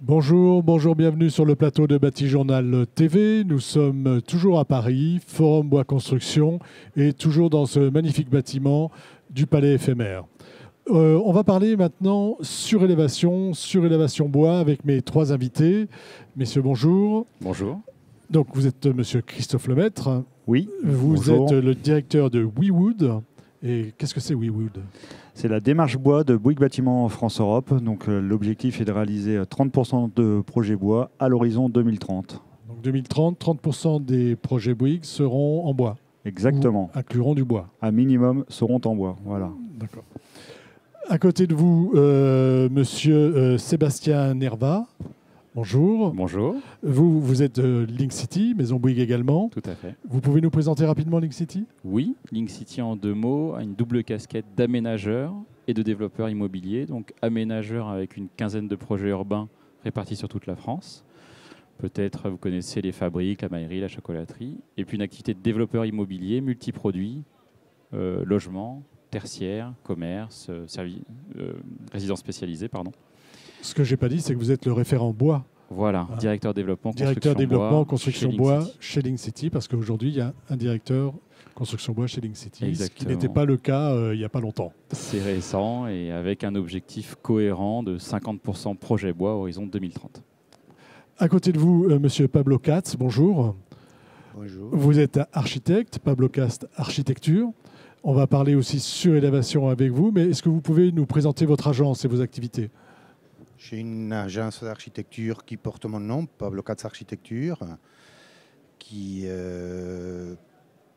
Bonjour, bonjour, bienvenue sur le plateau de Bâti-Journal TV. Nous sommes toujours à Paris, Forum Bois Construction, et toujours dans ce magnifique bâtiment du Palais éphémère. On va parler maintenant surélévation bois avec mes trois invités. Messieurs, bonjour. Bonjour. Donc vous êtes monsieur Christophe Lemaître. Oui, Vous bonjour. êtes le directeur de WeWood. Et qu'est-ce que c'est WeWood ? C'est la démarche bois de Bouygues Bâtiment France-Europe. Donc l'objectif est de réaliser 30% de projets bois à l'horizon 2030. Donc 2030, 30% des projets Bouygues seront en bois. Exactement. Ou incluront du bois. Un minimum seront en bois. Voilà. D'accord. À côté de vous, monsieur Sébastien Nerva. Bonjour. Bonjour. Vous êtes Link City, Maison Bouygues également. Tout à fait. Vous pouvez nous présenter rapidement Link City ? Oui, Link City en deux mots a une double casquette d'aménageur et de développeur immobilier. Donc aménageur avec une quinzaine de projets urbains répartis sur toute la France. Peut-être vous connaissez les fabriques, la maillerie, la chocolaterie. Et puis une activité de développeur immobilier, multiproduits, logement, tertiaire, commerce, résidence spécialisée, pardon. Ce que je n'ai pas dit, c'est que vous êtes le référent bois. Voilà, directeur développement, construction bois chez Link City, parce qu'aujourd'hui, il y a un directeur construction bois chez Link City, Exactement. Ce qui n'était pas le cas il n'y a pas longtemps. C'est récent et avec un objectif cohérent de 50% projet bois horizon 2030. À côté de vous, monsieur Pablo Katz, bonjour. Bonjour. Vous êtes architecte, Pablo Katz Architecture. On va parler aussi surélévation avec vous, mais est-ce que vous pouvez nous présenter votre agence et vos activités ? J'ai une agence d'architecture qui porte mon nom, Pablo Katz Architecture, qui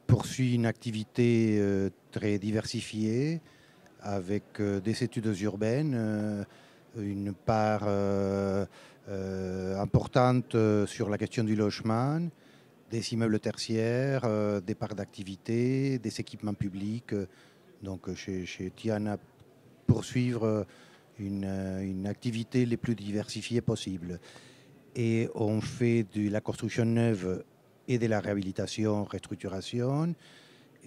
poursuit une activité très diversifiée avec des études urbaines, une part importante sur la question du logement, des immeubles tertiaires, des parts d'activité, des équipements publics. Donc, je tiens à poursuivre une activité les plus diversifiées possible. Et on fait de la construction neuve et de la réhabilitation, restructuration.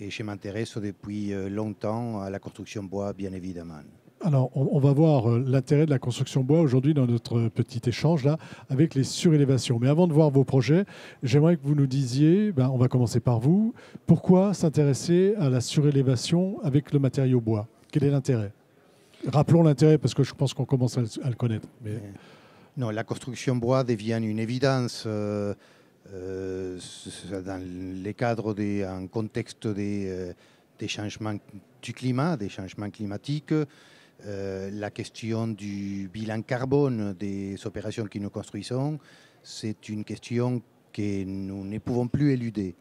Et je m'intéresse depuis longtemps à la construction bois, bien évidemment. Alors, on va voir l'intérêt de la construction bois aujourd'hui dans notre petit échange là, avec les surélévations. Mais avant de voir vos projets, j'aimerais que vous nous disiez, on va commencer par vous, pourquoi s'intéresser à la surélévation avec le matériau bois ? Quel est l'intérêt ? Rappelons l'intérêt parce que je pense qu'on commence à le connaître. Mais... Non, la construction bois devient une évidence dans les cadres d'un contexte des changements du climat, des changements climatiques. La question du bilan carbone des opérations que nous construisons, c'est une question que nous ne pouvons plus éluder.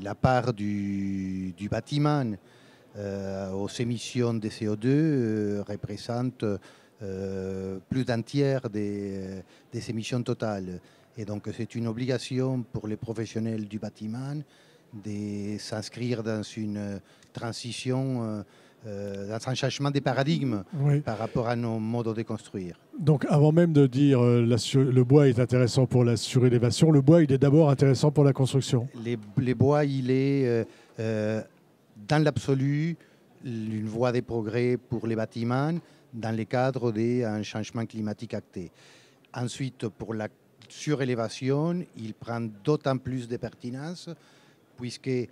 La part du bâtiment aux émissions de CO2 représente plus d'un tiers des émissions totales. Et donc c'est une obligation pour les professionnels du bâtiment de s'inscrire dans une transition, dans un changement des paradigmes par rapport à nos modes de construire. Donc avant même de dire le bois est intéressant pour la surélévation, le bois il est d'abord intéressant pour la construction. Les bois, il est dans l'absolu une voie de progrès pour les bâtiments dans le cadre d'un changement climatique acté. Ensuite, pour la surélévation, il prend d'autant plus de pertinence puisque,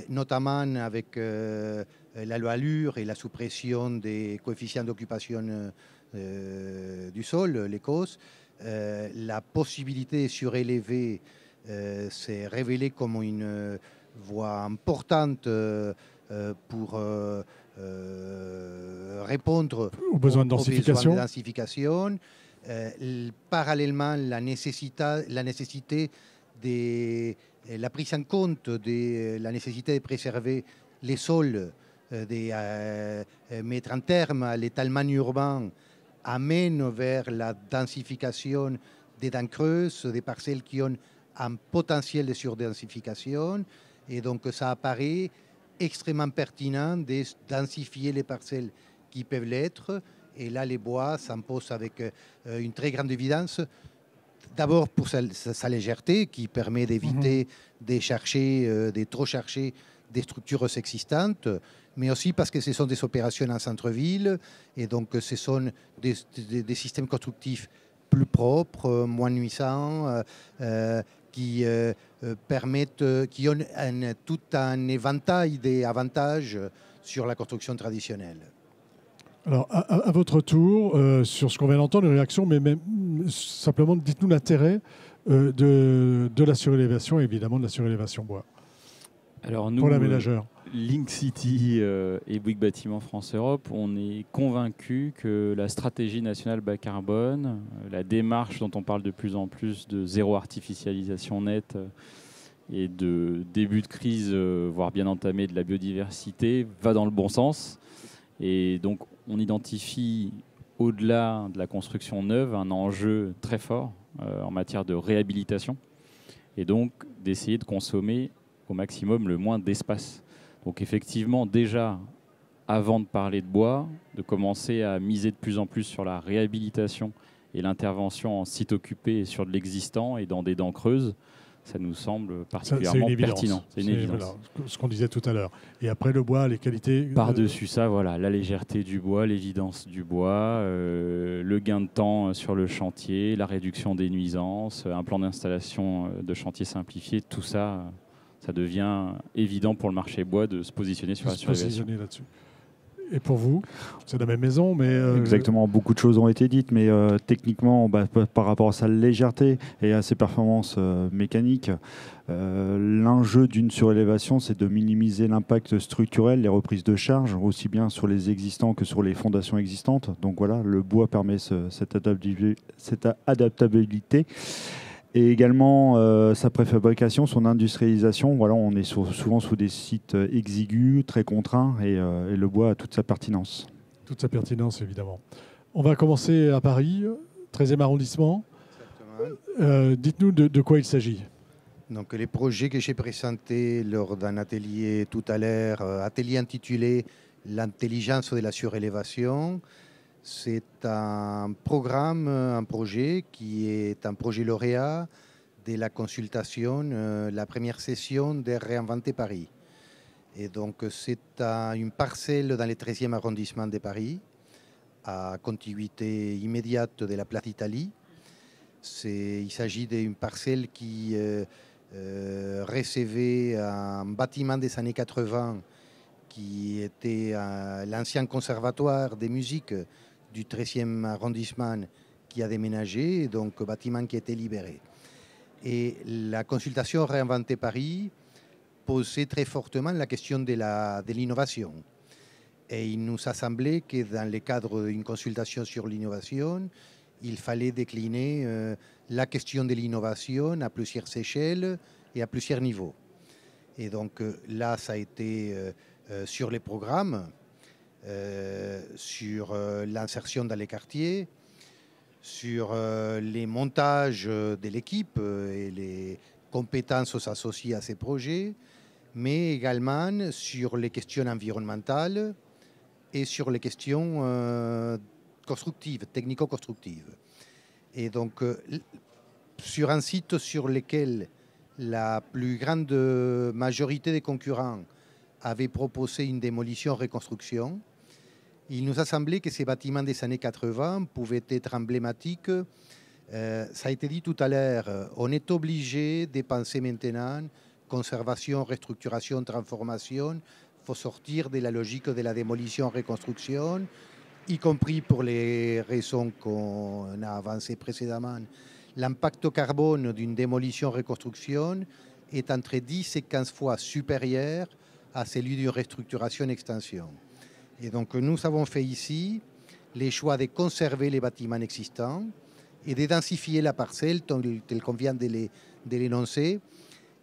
notamment avec la loi ALUR et la suppression des coefficients d'occupation du sol, les COS, la possibilité de surélever s'est révélée comme une voie importante pour répondre aux besoins de densification. Parallèlement, la nécessité de la prise en compte de la nécessité de préserver les sols, de mettre un terme à l'étalement urbain, amène vers la densification des dents creuses, des parcelles qui ont un potentiel de surdensification. Et donc, ça apparaît extrêmement pertinent de densifier les parcelles qui peuvent l'être. Et là, les bois s'imposent avec une très grande évidence. D'abord pour sa légèreté qui permet d'éviter de trop chercher des structures existantes, mais aussi parce que ce sont des opérations en centre-ville, et donc ce sont des systèmes constructifs plus propres, moins nuisants, qui ont tout un éventail d'avantages sur la construction traditionnelle. Alors, à votre tour, sur ce qu'on vient d'entendre, une réaction, mais même simplement, dites-nous l'intérêt de la surélévation, et évidemment de la surélévation bois, Alors nous, pour l'aménageur. Link City et Bouygues Bâtiment France Europe, on est convaincus que la stratégie nationale bas carbone, la démarche dont on parle de plus en plus de zéro artificialisation nette et de début de crise, voire bien entamée, de la biodiversité, va dans le bon sens. Et donc on identifie au-delà de la construction neuve un enjeu très fort en matière de réhabilitation et donc d'essayer de consommer au maximum le moins d'espace. Donc effectivement, déjà, avant de parler de bois, de commencer à miser de plus en plus sur la réhabilitation et l'intervention en site occupé et sur de l'existant et dans des dents creuses, ça nous semble particulièrement pertinent. C'est une évidence. Voilà, ce qu'on disait tout à l'heure. Et après, le bois, les qualités... Par-dessus ça, voilà, la légèreté du bois, l'évidence du bois, le gain de temps sur le chantier, la réduction des nuisances, un plan d'installation de chantier simplifié, tout ça, ça devient évident pour le marché bois de se positionner sur la surélévation. Là-dessus. Et pour vous, c'est la même maison, mais... Exactement, beaucoup de choses ont été dites, mais techniquement, par rapport à sa légèreté et à ses performances mécaniques, l'enjeu d'une surélévation, c'est de minimiser l'impact structurel, les reprises de charge, aussi bien sur les existants que sur les fondations existantes. Donc voilà, le bois permet cette adaptabilité. Et également sa préfabrication, son industrialisation. Voilà, on est souvent sous des sites exigus, très contraints, et le bois a toute sa pertinence. Toute sa pertinence, évidemment. On va commencer à Paris, 13e arrondissement. Dites-nous de quoi il s'agit. Donc, les projets que j'ai présentés lors d'un atelier tout à l'heure, atelier intitulé « L'intelligence de la surélévation », c'est un programme, un projet qui est un projet lauréat de la consultation, la première session de Réinventer Paris. Et donc, c'est une parcelle dans le 13e arrondissement de Paris, à contiguïté immédiate de la place d'Italie. Il s'agit d'une parcelle qui recevait un bâtiment des années 80 qui était l'ancien conservatoire des musiques du 13e arrondissement qui a déménagé, donc bâtiment qui a été libéré. Et la consultation Réinventer Paris posait très fortement la question de l'innovation. Et il nous a semblé que dans le cadre d'une consultation sur l'innovation, il fallait décliner la question de l'innovation à plusieurs échelles et à plusieurs niveaux. Et donc là, ça a été sur les programmes, sur l'insertion dans les quartiers, sur les montages de l'équipe et les compétences associées à ces projets, mais également sur les questions environnementales et sur les questions constructives, technico-constructives. Et donc, sur un site sur lequel la plus grande majorité des concurrents avait proposé une démolition-reconstruction, il nous a semblé que ces bâtiments des années 80 pouvaient être emblématiques. Ça a été dit tout à l'heure, on est obligé de penser maintenant conservation, restructuration, transformation. Il faut sortir de la logique de la démolition-reconstruction, y compris pour les raisons qu'on a avancées précédemment. L'impact carbone d'une démolition-reconstruction est entre 10 et 15 fois supérieur à celui d'une restructuration-extension. Et donc, nous avons fait ici les choix de conserver les bâtiments existants et de densifier la parcelle, tel qu'on vient de l'énoncer.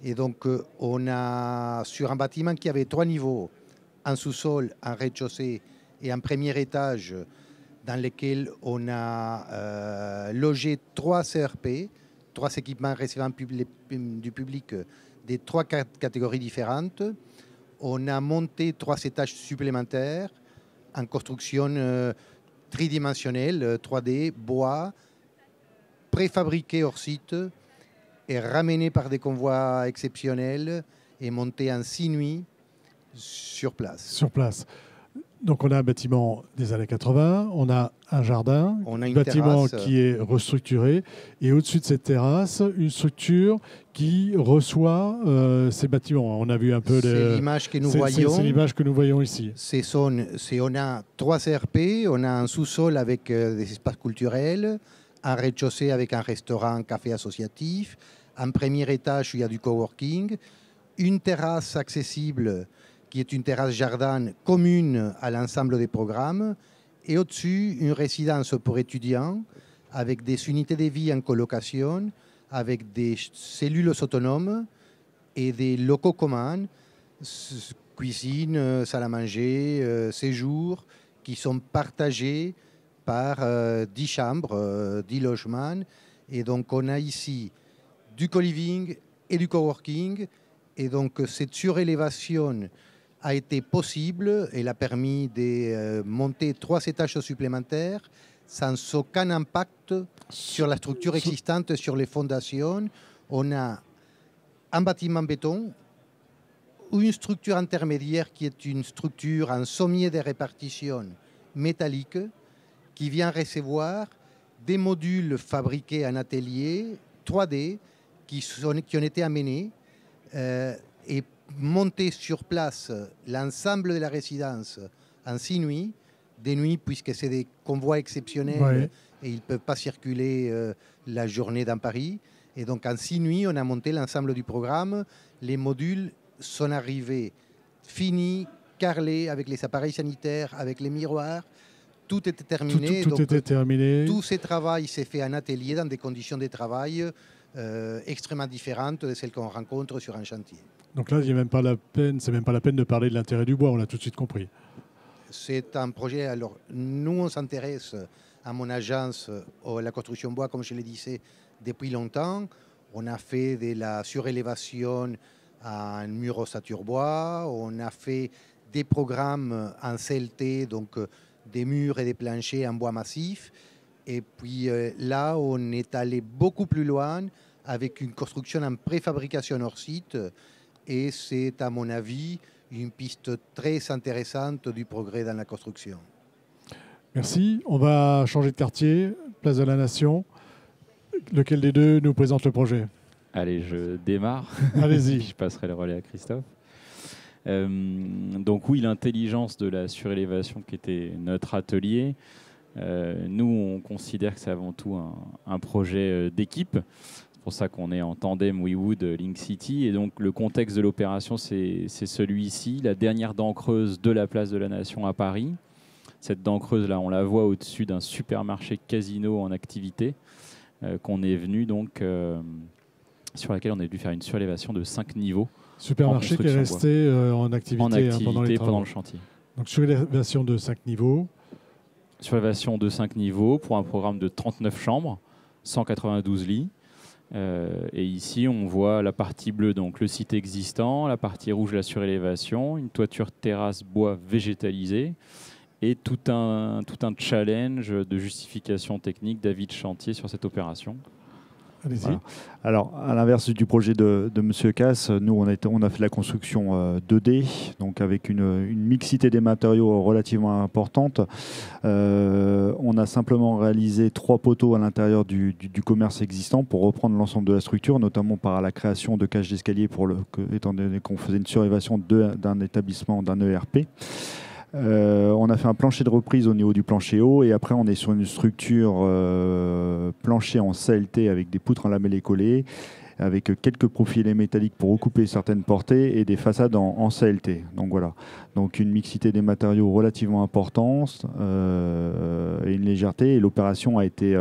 Et donc, on a, sur un bâtiment qui avait 3 niveaux, un sous-sol, un rez-de-chaussée et un premier étage, dans lequel on a logé 3 CRP, 3 équipements recevant du public des 3 catégories différentes. On a monté 3 étages supplémentaires en construction tridimensionnelle, 3D, bois, préfabriqués hors site et ramenés par des convois exceptionnels et montés en 6 nuits sur place. Sur place. Donc on a un bâtiment des années 80, on a un jardin, On a un une bâtiment terrasse. qui est restructuré, et au-dessus de cette terrasse, une structure qui reçoit ces bâtiments. On a vu un peu C'est l'image que nous c'est voyons. l'image que nous voyons ici. On a 3 CRP, on a un sous-sol avec des espaces culturels, un rez-de-chaussée avec un restaurant, un café associatif, un premier étage où il y a du coworking, une terrasse accessible qui est une terrasse jardin commune à l'ensemble des programmes, et au-dessus, une résidence pour étudiants avec des unités de vie en colocation, avec des cellules autonomes et des locaux communs, cuisine, salle à manger, séjour, qui sont partagés par 10 chambres, 10 logements. Et donc, on a ici du co-living et du coworking. Et donc, cette surélévation a été possible. Elle a permis de monter 3 étages supplémentaires sans aucun impact sur la structure existante, sur les fondations. On a un bâtiment béton, une structure intermédiaire qui est une structure en sommier de répartition métallique qui vient recevoir des modules fabriqués en atelier 3D qui ont été amenés et montés sur place l'ensemble de la résidence en 6 nuits, des nuits puisque c'est des convois exceptionnels. Ouais. Et ils ne peuvent pas circuler la journée dans Paris. Et donc en 6 nuits, on a monté l'ensemble du programme. Les modules sont arrivés finis, carrelés, avec les appareils sanitaires, avec les miroirs. Tout était terminé. Tout Donc, était terminé. tout ce travail s'est fait en atelier dans des conditions de travail extrêmement différentes de celles qu'on rencontre sur un chantier. Donc là, c'est même pas la peine de parler de l'intérêt du bois, on l'a tout de suite compris. C'est un projet. Alors, nous, on s'intéresse à mon agence, à la construction bois, comme je le disais, depuis longtemps. On a fait de la surélévation en mur ossature bois. On a fait des programmes en CLT, donc des murs et des planchers en bois massif. Et puis là, on est allé beaucoup plus loin avec une construction en préfabrication hors site. Et c'est, à mon avis, une piste très intéressante du progrès dans la construction. Merci. On va changer de quartier, place de la Nation. Lequel des deux nous présente le projet? Allez, je démarre. Allez-y. Je passerai le relais à Christophe. Donc oui, l'intelligence de la surélévation qui était notre atelier, nous on considère que c'est avant tout un projet d'équipe. C'est pour ça qu'on est en tandem WeWood Link City. Et donc le contexte de l'opération, c'est celui-ci, la dernière dent creuse de la place de la Nation à Paris. Cette dent creuse-là, on la voit au-dessus d'un supermarché casino en activité qu'on est venu donc sur laquelle on est dû faire une surélévation de 5 niveaux. Supermarché qui est resté en activité, pendant le chantier. Donc surélévation de 5 niveaux. Surélévation de 5 niveaux pour un programme de 39 chambres, 192 lits. Et ici, on voit la partie bleue, donc le site existant, la partie rouge, la surélévation, une toiture terrasse bois végétalisée et tout un challenge de justification technique d'avis de chantier sur cette opération. Allez-y. Voilà. Alors, à l'inverse du projet de M. Casse, nous, on a fait la construction 2D, donc avec une mixité des matériaux relativement importante. On a simplement réalisé 3 poteaux à l'intérieur du commerce existant pour reprendre l'ensemble de la structure, notamment par la création de cages d'escalier, étant donné qu'on faisait une surélévation d'un établissement, d'un ERP. On a fait un plancher de reprise au niveau du plancher haut et après on est sur une structure plancher en CLT avec des poutres en lamellé collées, avec quelques profilés métalliques pour recouper certaines portées et des façades en CLT. Donc voilà, donc une mixité des matériaux relativement importante et une légèreté. Et l'opération a été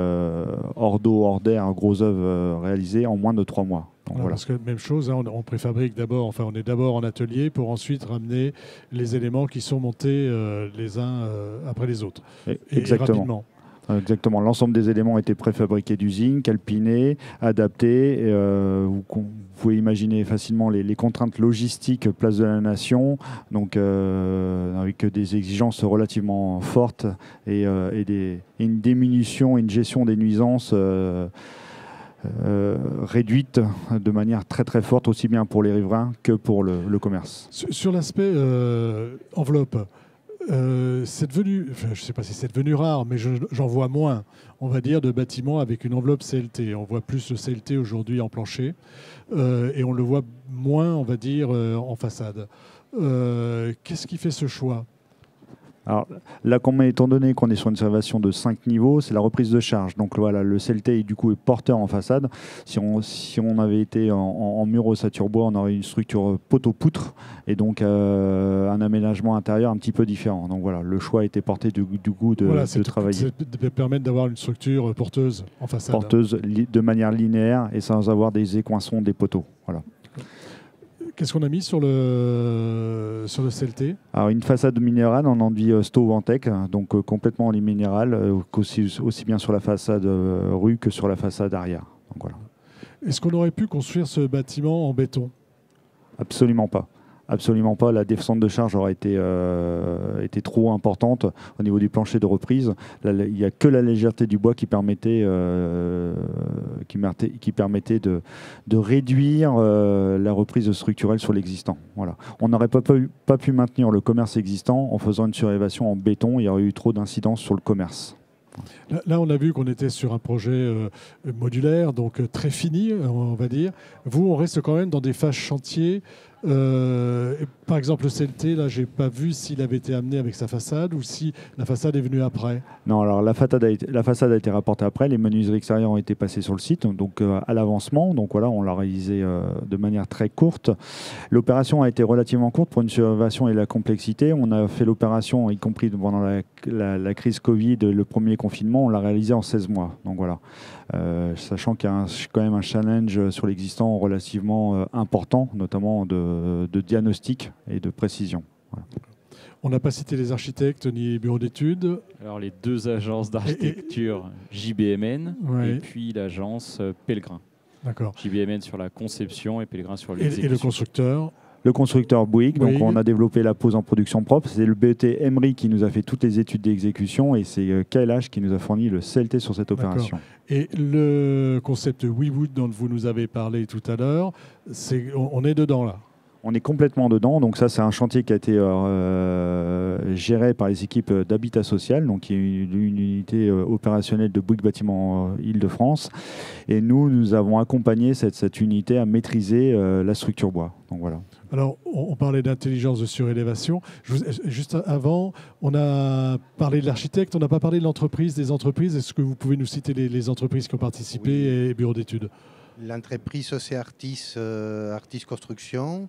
hors d'eau, hors d'air, gros œuvre réalisée en moins de 3 mois. Donc, voilà. Parce que même chose, hein, on préfabrique d'abord, on est d'abord en atelier pour ensuite ramener les éléments qui sont montés les uns après les autres. Exactement. Et rapidement. Exactement. L'ensemble des éléments ont été préfabriqués d'usine, calpinés, adaptés. Vous pouvez imaginer facilement les contraintes logistiques place de la Nation, donc avec des exigences relativement fortes et une diminution et une gestion des nuisances réduite de manière très très forte, aussi bien pour les riverains que pour le commerce. Sur l'aspect enveloppe, c'est devenu, enfin, je ne sais pas si c'est devenu rare, mais j'en vois moins, on va dire, de bâtiments avec une enveloppe CLT. On voit plus le CLT aujourd'hui en plancher et on le voit moins, on va dire, en façade. Qu'est-ce qui fait ce choix ? Alors là, étant donné qu'on est sur une réservation de 5 niveaux, c'est la reprise de charge. Donc voilà, le CLT du coup est porteur en façade. Si on avait été en mur ossature bois, on aurait une structure poteau-poutre et donc un aménagement intérieur un petit peu différent. Donc voilà, le choix a été porté du coup de travailler. C'est permettre d'avoir une structure porteuse en façade. Porteuse de manière linéaire et sans avoir des écoinçons des poteaux. Voilà. Qu'est-ce qu'on a mis sur le CLT ? Alors une façade minérale en enduit Sto-Ventec, donc complètement en lit minéral, aussi bien sur la façade rue que sur la façade arrière. Donc, voilà. Est-ce qu'on aurait pu construire ce bâtiment en béton ? Absolument pas. Absolument pas. La descente de charge aurait été trop importante au niveau du plancher de reprise. Là, il n'y a que la légèreté du bois qui permettait de réduire la reprise structurelle sur l'existant. Voilà. On n'aurait pas pu maintenir le commerce existant en faisant une surélévation en béton. Il y aurait eu trop d'incidence sur le commerce. Là, on a vu qu'on était sur un projet modulaire, donc très fini, on va dire. Vous, on reste quand même dans des phases chantier. Par exemple, le CLT, là, j'ai pas vu s'il avait été amené avec sa façade ou si la façade est venue après. Non, alors la façade a été rapportée après. Les menuiseries extérieures ont été passées sur le site, donc à l'avancement. Donc voilà, on l'a réalisé de manière très courte. L'opération a été relativement courte pour une surélévation et la complexité. On a fait l'opération, y compris pendant la crise Covid, le premier confinement, on l'a réalisé en 16 mois. Donc voilà. Sachant qu'il y a quand même un challenge sur l'existant relativement important, notamment de diagnostic et de précision. Voilà. On n'a pas cité les architectes ni les bureaux d'études. Alors les deux agences d'architecture, JBMN et puis l'agence Pellegrin. D'accord. JBMN sur la conception et Pellegrin sur l'exécution. Et le constructeur ? Le constructeur Bouygues, donc on a développé la pose en production propre. C'est le BET Emery qui nous a fait toutes les études d'exécution et c'est KLH qui nous a fourni le CLT sur cette opération. Et le concept WeWood dont vous nous avez parlé tout à l'heure, on est dedans là ? On est complètement dedans. Donc ça, c'est un chantier qui a été géré par les équipes d'Habitat Social, donc qui est une unité opérationnelle de Bouygues Bâtiment Île-de-France. Et nous avons accompagné cette unité à maîtriser la structure bois. Donc voilà. Alors, on parlait d'intelligence de surélévation. Juste avant, on a parlé de l'architecte, on n'a pas parlé de l'entreprise, des entreprises. Est-ce que vous pouvez nous citer les entreprises qui ont participé et bureaux d'études ? L'entreprise, c'est Artis Construction.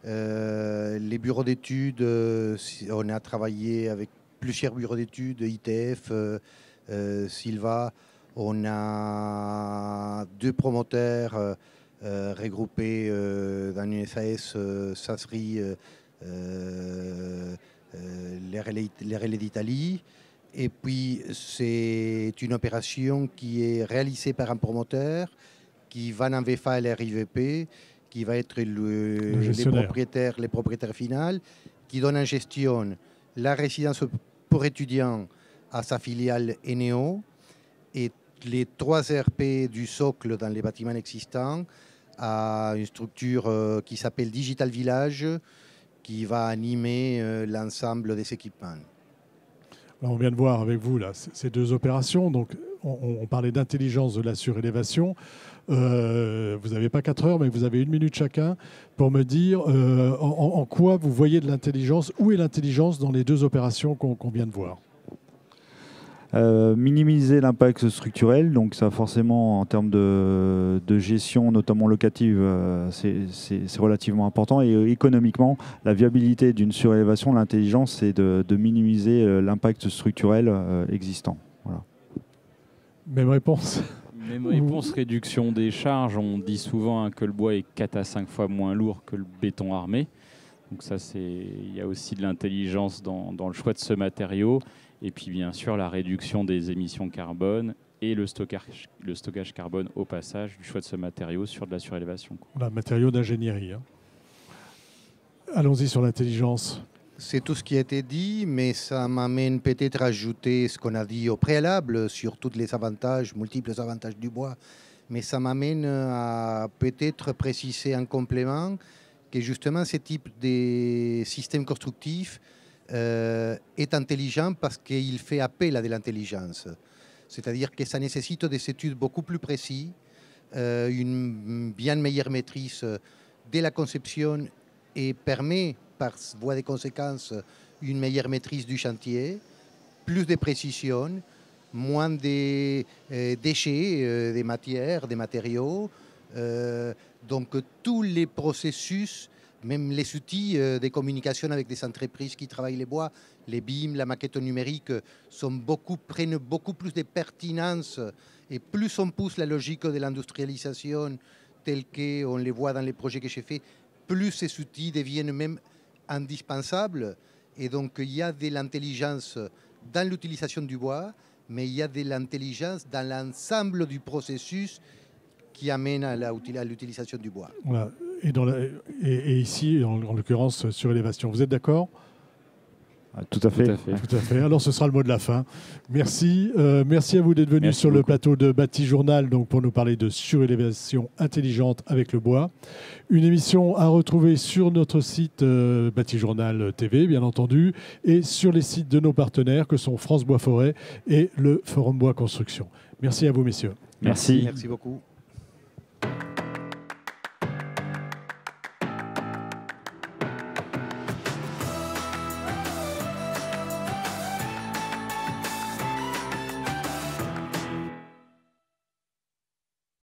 Les bureaux d'études, on a travaillé avec plusieurs bureaux d'études, ITF, Silva. On a deux promoteurs regroupés dans une SAS, Sasri, les relais d'Italie. Et puis, c'est une opération qui est réalisée par un promoteur qui va en VFA et l'RIVP, qui va être les propriétaires finaux, qui donne en gestion la résidence pour étudiants à sa filiale Eneo et les 3 RP du socle dans les bâtiments existants à une structure qui s'appelle Digital Village, qui va animer l'ensemble des équipements. Alors, on vient de voir avec vous là, ces deux opérations. Donc, on parlait d'intelligence de la surélévation. Vous n'avez pas 4 heures, mais vous avez 1 minute chacun pour me dire en quoi vous voyez de l'intelligence. Où est l'intelligence dans les deux opérations qu'on vient de voir ? Minimiser l'impact structurel, donc ça forcément en termes de gestion, notamment locative, c'est relativement important. Et économiquement, la viabilité d'une surélévation, l'intelligence, c'est de minimiser l'impact structurel existant. Voilà. Même réponse. Même réponse, réduction des charges. On dit souvent que le bois est 4 à 5 fois moins lourd que le béton armé. Donc ça, il y a aussi de l'intelligence dans le choix de ce matériau. Et puis bien sûr la réduction des émissions carbone et le stockage carbone au passage du choix de ce matériau sur de la surélévation. Un matériau d'ingénierie. Allons-y sur l'intelligence. C'est tout ce qui a été dit, mais ça m'amène peut-être à ajouter ce qu'on a dit au préalable sur tous les avantages, multiples avantages du bois, Mais ça m'amène à peut-être préciser en complément que justement ce type de système constructif est intelligent parce qu'il fait appel à de l'intelligence. C'est-à-dire que ça nécessite des études beaucoup plus précises, une bien meilleure maîtrise de la conception et permet, par voie de conséquence, une meilleure maîtrise du chantier, plus de précision, moins de déchets, des matières, des matériaux. Donc tous les processus, même les outils de communication avec des entreprises qui travaillent les bois, les BIM, la maquette numérique, prennent beaucoup plus de pertinence, et plus on pousse la logique de l'industrialisation telle qu'on les voit dans les projets que j'ai faits, plus ces outils deviennent même indispensables. Et donc il y a de l'intelligence dans l'utilisation du bois, mais il y a de l'intelligence dans l'ensemble du processus qui amène à l'utilisation du bois. Voilà. Et ici, en l'occurrence, surélévation. Vous êtes d'accord ? Tout à fait. Tout à fait. Alors, ce sera le mot de la fin. Merci. Merci à vous d'être venus sur le plateau de Bâti Journal donc, pour nous parler de surélévation intelligente avec le bois. Une émission à retrouver sur notre site Bâti Journal TV, bien entendu, et sur les sites de nos partenaires que sont France Bois Forêt et le Forum Bois Construction. Merci à vous, messieurs. Merci. Merci beaucoup.